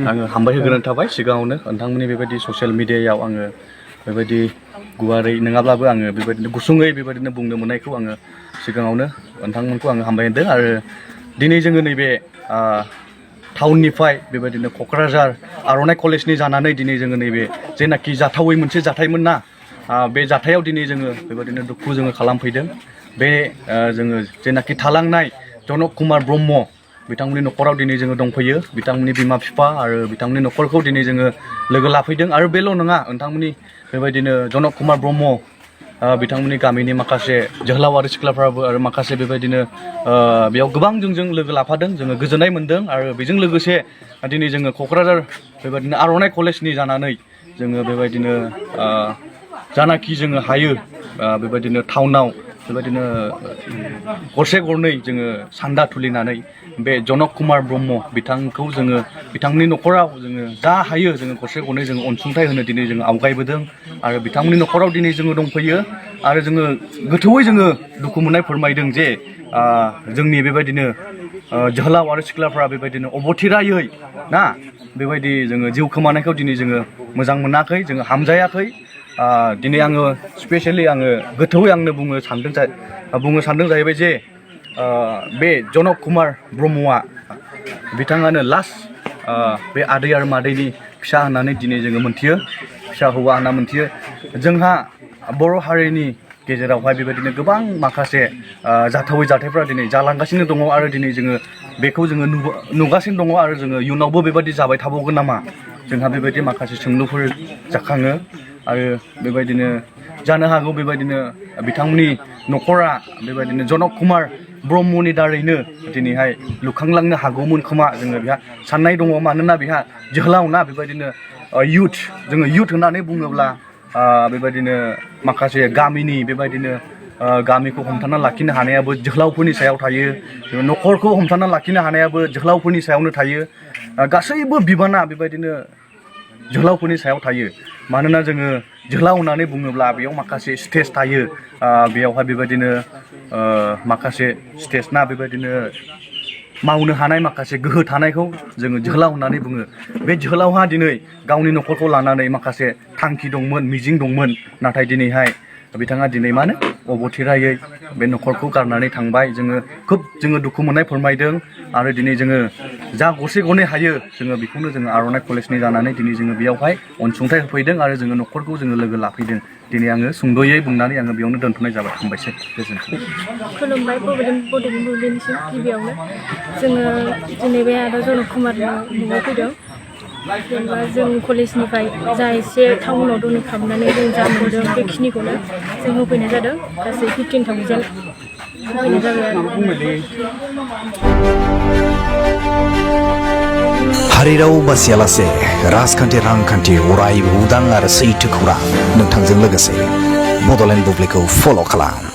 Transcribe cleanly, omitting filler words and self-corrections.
आङो हामबाय होग्रोनाय थाबाय सिगाङावनो नोंथांमोननि बेबायदि ससियेल मिडियायाव आङो बेबायदि गुवारै नङाब्लाबो आङो बेबायदिनो गुसुङै बेबायदिनो बुंनो मोननायखौ आङो सिगाङावनो नोंथांमोनखौ आङो हामबाय होदों आरो दिनै जोङो नैबे टाउननिफ्राय बेबायदिनो क'क्राझार आर'नाइ कलेजनि जानानै दिनै जोङो नैबे जेनाखि जाथावै मोनसे जाथायमोन ना बे जाथायाव दिनै जोङो बेबायदिनो दुखु जोङो खालामफैदों बे जोङो जेनाखि थालांनाय जनक कुमार ब्रह्म बिथांमोननि न'खराव दिनै जोङो दंफैयो बिथांमोननि बिमा बिफा आरो बिथांमोननि न'खरखौ दिनै जोङो लोगो लाफैदों आरो बेल' नङा नोंथांमोननि बेबायदिनो जनक कुमार ब्रह्म बिथांमोननि गामिनि माखासे जोहोलाव आरो सिख्लाफ्राबो आरो माखासे बेबायदिनो बेयाव गोबां जोंजों लोगो लाफादों जोङो गोजोननाय मोनदों आरो बेजों लोगोसे दिनै जोङो क'क्राझार बेबायदिनो आर'नाइ कलेजनि जानानै जोङो बेबायदिनो जानाखि जोङो हायो बेबायदिनो टाउनाव बेबायदिनो गरसे गरनै जोङो सान्दा थुलिनानै बे जनक कुमार ब्रह्म बिथांखौ जोङो बिथांनि न'खराव जोङो जा हायो जोङो गरसे गरनै जोङो अनसुंथाइ होनो दिनै जोङो आवगायबोदों आरो बिथांमोननि न'खराव दिनै जोङो दंफैयो आरो जोङो गोथौयै जोङो दुखु मोननाय फोरमायदों जे जोंनि बेबायदिनो जोहोलाव आरो सिख्लाफ्रा बेबायदिनो अबथिरायै ना बेबायदि जोङो जिउ खोमानायखौ दिनै जोङो मोजां मोनाखै जोङो हामजायाखै दिनै आङो स्पेसियेलि आङो गोथौयै आंनो बुंनो सानदों जाहैबाय जे बे जनक कुमार ब्रह्मआ बिथाङानो लास्ट बे आदै आरो मादैनि फिसा होननानै दिनै जोङो मोनथियो फिसा हौवा होनना मोनथियो जोंहा बर' हारिनि गेजेरावहाय बेबायदिनो गोबां माखासे जाथावै जाथायफ्रा दिनै जालांगासिनो दङ आरो दिनै जोङो बेखौ जोङो नुगासिनो दङ आरो जोङो इयुनावबो बेबायदि जाबाय थाबावगोन नामा जोंहा बेबायदि माखासे सोंलुफोर जाखाङो आरो बेबायदिनो जानो हागौ बेबायदिनो बिथांमोननि न'खरा बेबायदिनो जनक कुमार ब्रह्मनि दारैनो दिनैहाय लुखांलांनो हागौमोन खोमा जोङो बेहा साननाय दङ मानोना बेहा जोहोलाव ना बेबायदिनो जोङो युथ होननानै बुङोब्ला बेबायदिनो माखासे गामिनि बेबायदिनो गामिखौ हमथाना लाखिनो हानायाबो जोहोलावफोरनि सायाव थायो न'खरखौ हमथाना लाखिनो हानायाबो जोहोलावफोरनि सायावनो थायो गासैबो बिबाना बेबायदिनो जोहोलावफोरनि सायाव थायो मानोना जोङो जोहोलाव होननानै बुङोब्ला बेयाव माखासे स्टेज थायो बेयावहाय बेबायदिनो माखासे स्टेजना बेबायदिनो मावनो हानाय माखासे गोहो थानायखौ जोङो जोहोलाव होननानै बुङो बे जोहोलावहा दिनै गावनि न'खरखौ लानानै माखासे थांखि दंमोन मिजिं दंमोन नाथाय दिनैहाय बिथाङा दिनै मानो अबथिरायै बे न'खरखौ गारनानै थांबाय जोङो दुखु मोननाय फोरमायदों आरो दिनै जोङो जा गरसे गरनै हायो जोङो बेखौनो जोङो आर'नाइ कलेजनि जानानै दिनै जोङो बेयावहाय अनसुंथाइ होफैदों आरो जोङो न'खरखौ जोङो लोगो लाफैदों दिनै आङो सुंद'यै बुंनानै आङो बेयावनो दोनथ'नाय जाबाय हामबायसै गोजोन्थों खुलुमबाय बड'लेण्डनिसिम गिबियावनो जोङो दिनै बे आदा जनक कुमारनो न'आव फैदों जेनेबा जों कलेजनिफ्राय जा एसे टाउनाव डनेट खालामनानै जों जा मोनदों बेखिनिखौनो जों होफैनाय जादों गासै 15,000 होफैनाय जाबाय आरो हारि राव बासियालासे राजखान्थि रांखान्थि अरायबो उदां आरो सैथो खौरां नोंथांजों लोगोसे बड'लेण्ड बुब्लिखौ फल' खालाम।